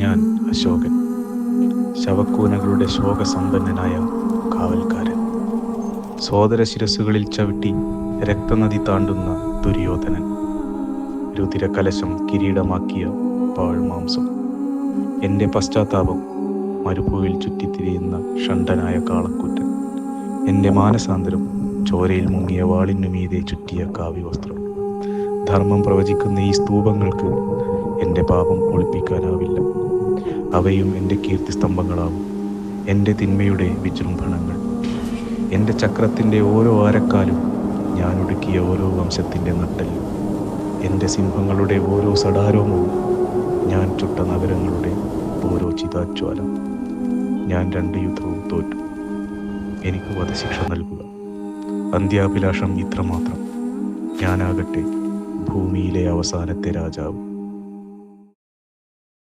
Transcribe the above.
ഞാൻ അശോകൻ, ശവക്കൂനകളുടെ ശോകസമ്പന്നനായ കാവൽക്കാരൻ. സോദര ശിരസുകളിൽ ചവിട്ടി രക്തനദി താണ്ടുന്ന ദുര്യോധനൻ. രുതിരകലശം കിരീടമാക്കിയ പാഴ്മാംസം. എൻ്റെ പശ്ചാത്താപം മരുഭൂവിൽ ചുറ്റിത്തിരിയുന്ന ഷണ്ഡനായ കാളക്കൂറ്റൻ. എൻ്റെ മാനസാന്തരം ചോരയിൽ മുങ്ങിയ വാളിനു മീതെ ചുറ്റിയ കാവ്യവസ്ത്രം. ധർമ്മം പ്രവചിക്കുന്ന ഈ സ്തൂപങ്ങൾക്ക് എൻ്റെ പാപം ഒളിപ്പിക്കാനാവില്ല. അവയും എൻ്റെ കീർത്തിസ്തംഭങ്ങളാവും, എൻ്റെ തിന്മയുടെ വിജൃംഭണങ്ങൾ. എൻ്റെ ചക്രത്തിൻ്റെ ഓരോ ആരക്കാലും ഞാൻ ഒടുക്കിയ ഓരോ വംശത്തിൻ്റെ നട്ടെല്ലും. എൻ്റെ സിംഹങ്ങളുടെ ഓരോ സടാരോമവും ഞാൻ ചുട്ട നഗരങ്ങളുടെ ഓരോ ചിതാജ്വാല. ഞാൻ 2 യുദ്ധവും തോറ്റു. എനിക്ക് വധശിക്ഷ നൽകുക. അന്ത്യാഭിലാഷം ഇത്രമാത്രം. ഞാനാകട്ടെ ഭൂമിയിലെ അവസാനത്തെ രാജാവ്.